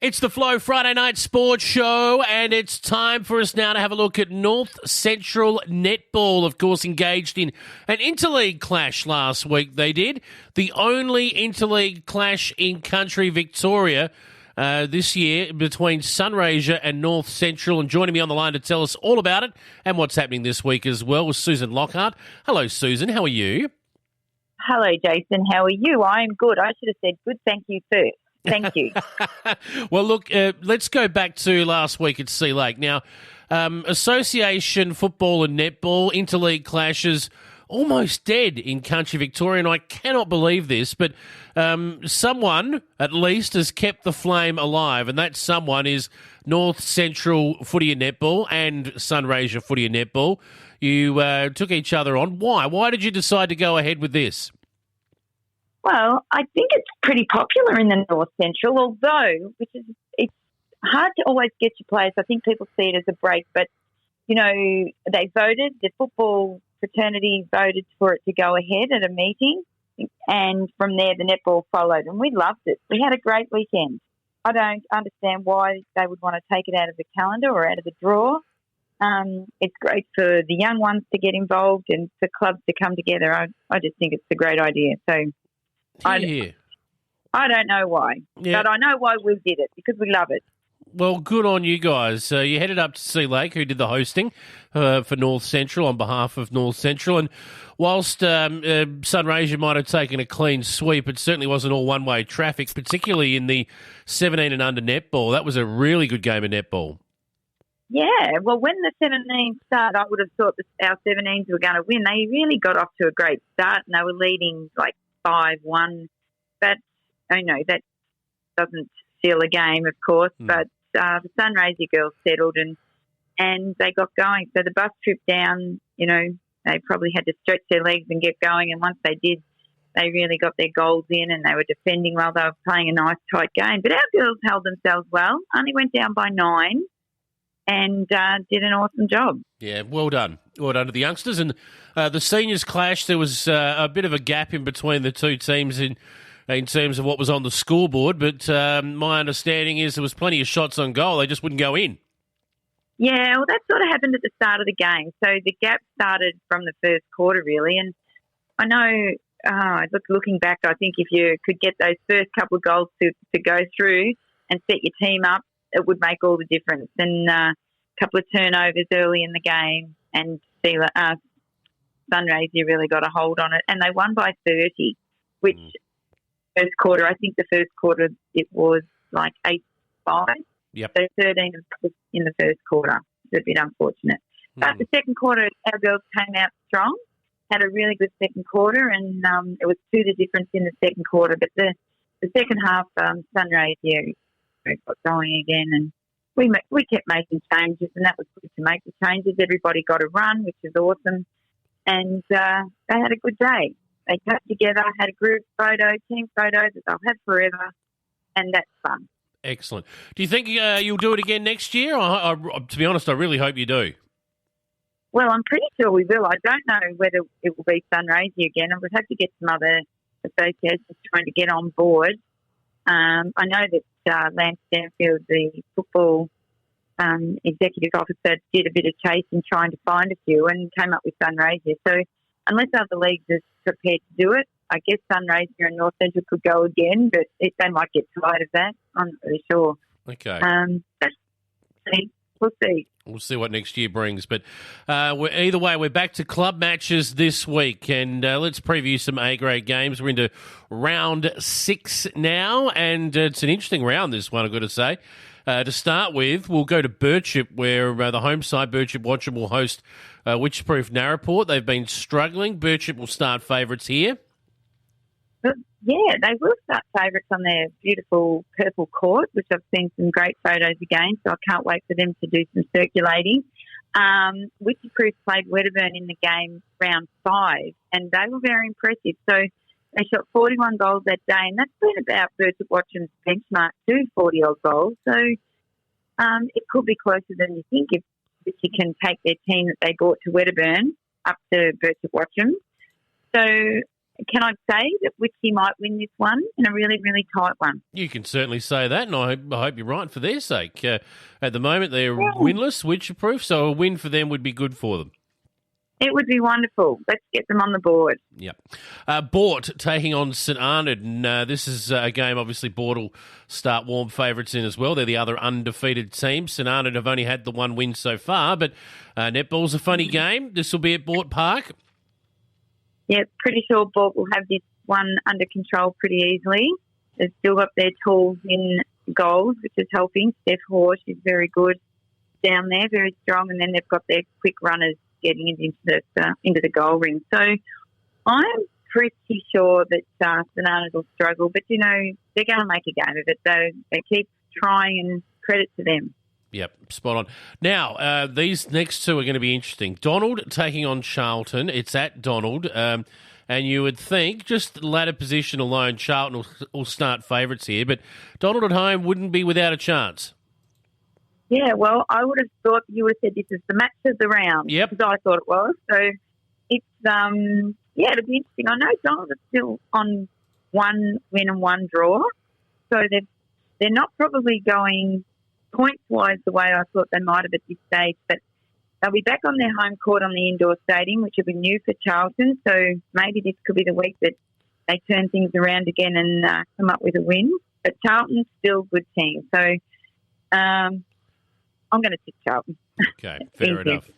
It's the Flow Friday Night Sports Show, and it's time for us now to have a look at North Central Netball, of course, engaged in an interleague clash last week. They did. The only interleague clash in country Victoria this year between Sunraysia and North Central. And joining me on the line to tell us all about it and what's happening this week as well was Susan Lockhart. Hello, Susan. How are you? Hello, Jason. How are you? I am good. I should have said good thank you first. Thank you. Well, look, let's go back to last week at Sea Lake. Now, association football and netball, interleague clashes, almost dead in country Victoria, and I cannot believe this, but someone at least has kept the flame alive, and that someone is North Central Footy and Netball and Sunraysia Footy and Netball. You took each other on. Why? Why did you decide to go ahead with this? Well, I think it's pretty popular in the North Central, although it's hard to always get your players. I think people see it as a break, but, you know, they voted, the football fraternity voted for it to go ahead at a meeting, and from there the netball followed, and we loved it. We had a great weekend. I don't understand why they would want to take it out of the calendar or out of the draw. It's great for the young ones to get involved and for clubs to come together. I just think it's a great idea. So I don't know why, but I know why we did it, because we love it. Well, good on you guys. You headed up to Sea Lake, who did the hosting for North Central on behalf of North Central. And whilst Sunraysia might have taken a clean sweep, it certainly wasn't all one-way traffic, particularly in the 17 and under netball. That was a really good game of netball. Yeah, well, when the 17s started, I would have thought that our 17s were going to win. They really got off to a great start, and they were leading like 5-1. But, I know, that doesn't seal a game, of course, but the Sunraysia girls settled and they got going. So the bus trip down, you know, they probably had to stretch their legs and get going, and once they did, they really got their goals in and they were defending well. They were playing a nice, tight game. But our girls held themselves well, only went down by 9 and did an awesome job. Yeah, well done. Well done to the youngsters. And the seniors clash, there was a bit of a gap in between the two teams in terms of what was on the scoreboard, but my understanding is there was plenty of shots on goal. They just wouldn't go in. Yeah, well, that sort of happened at the start of the game. So the gap started from the first quarter, really. And I know, looking back, I think if you could get those first couple of goals to go through and set your team up, it would make all the difference. And a couple of turnovers early in the game, and Sunraysia really got a hold on it. And they won by 30, which... First quarter, I think the first quarter it was like 8-5. Yep. So 13 in the first quarter. It's a bit unfortunate. But the second quarter, our girls came out strong, had a really good second quarter, and it was 2 the difference in the second quarter. But the second half, Sunraysia got going again, and we kept making changes, and that was good to make the changes. Everybody got a run, which is awesome, and they had a good day. They got together, had a group photo, team photo that they'll have forever, and that's fun. Excellent. Do you think you'll do it again next year? To be honest, I really hope you do. Well, I'm pretty sure we will. I don't know whether it will be Sunraysia again. I would have to get some other associations trying to get on board. I know that Lance Stanfield, the football executive officer, did a bit of chasing trying to find a few and came up with Sunraysia. So unless other leagues are prepared to do it, I guess Sunraysia and North Central could go again, but they might get tired of that. I'm not really sure. Okay. We'll see. We'll see what next year brings. But either way, we're back to club matches this week, and let's preview some A-grade games. We're into round 6 now, and it's an interesting round, this one, I've got to say. To start with, we'll go to Birchip, where the home side, Birchip Watcham, will host Witchproof Narraport. They've been struggling. Birchip will start favourites here. Yeah, they will start favourites on their beautiful purple court, which I've seen some great photos again, so I can't wait for them to do some circulating. Witchproof played Wedderburn in the game round 5, and they were very impressive. So they shot 41 goals that day, and that's been about Birchip Watcham's benchmark too, 40-odd goals. So it could be closer than you think if you can take their team that they brought to Wedderburn up to Birchip Watcham. So can I say that Witchy might win this one in a really, really tight one? You can certainly say that, and I hope you're right for their sake. At the moment, they're winless, Witcher-proof, so a win for them would be good for them. It would be wonderful. Let's get them on the board. Yep. Bort taking on St Arnaud, and this is a game obviously Bort will start warm favourites in as well. They're the other undefeated team. St Arnaud have only had the one win so far, but netball's a funny game. This will be at Bort Park. Yeah, pretty sure Bort will have this one under control pretty easily. They've still got their tools in goals, which is helping. Steph Horsch is very good down there, very strong, and then they've got their quick runners getting into the goal ring. So I'm pretty sure that St Arnaud will struggle, but, they're going to make a game of it. They keep trying, and credit to them. Yep, spot on. Now, these next two are going to be interesting. Donald taking on Charlton. It's at Donald. And you would think, just ladder position alone, Charlton will start favourites here, but Donald at home wouldn't be without a chance. Yeah, well, I would have thought you would have said this is the match of the round. Yep. Because I thought it was. So it's, it'll be interesting. I know Donald is still on one win and one draw. So they're not probably going points-wise the way I thought they might have at this stage. But they'll be back on their home court on the indoor stadium, which will be new for Charlton. So maybe this could be the week that they turn things around again and come up with a win. But Charlton's still a good team. So I'm going to tip Charlton. Okay, fair enough.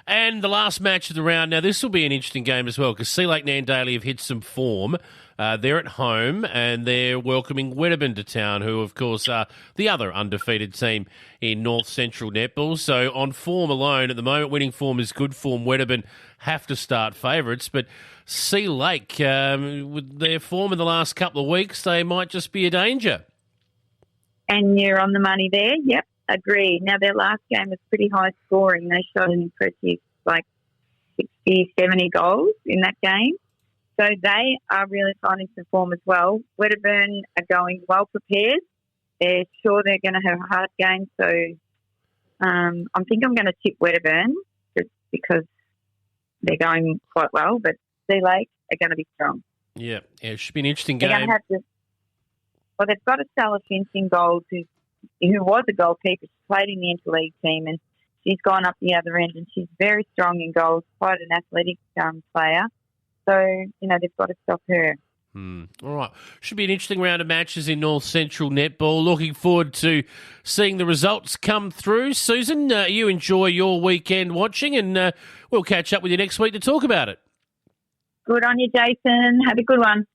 And the last match of the round. Now, this will be an interesting game as well because Sea Lake Nandaly have hit some form. They're at home and they're welcoming Wedderburn to town, who, of course, are the other undefeated team in North Central Netball. So on form alone, at the moment, winning form is good form. Wedderburn have to start favourites. But Sea Lake, with their form in the last couple of weeks, they might just be a danger. And you're on the money there. Yep. Agreed. Now, their last game was pretty high scoring. They shot an impressive 60, 70 goals in that game. So they are really finding some form as well. Wedderburn are going well prepared. They're sure they're going to have a hard game. So I think I'm going to tip Wedderburn just because they're going quite well. But Sea Lake are going to be strong. Yeah, it should be an interesting game. They're going to have to, they've got Estella Finch in goals, who was a goalkeeper. She played in the interleague team, and she's gone up the other end, and she's very strong in goals, quite an athletic player. So, they've got to stop her. All right. Should be an interesting round of matches in North Central Netball. Looking forward to seeing the results come through. Susan, you enjoy your weekend watching, and we'll catch up with you next week to talk about it. Good on you, Jason. Have a good one.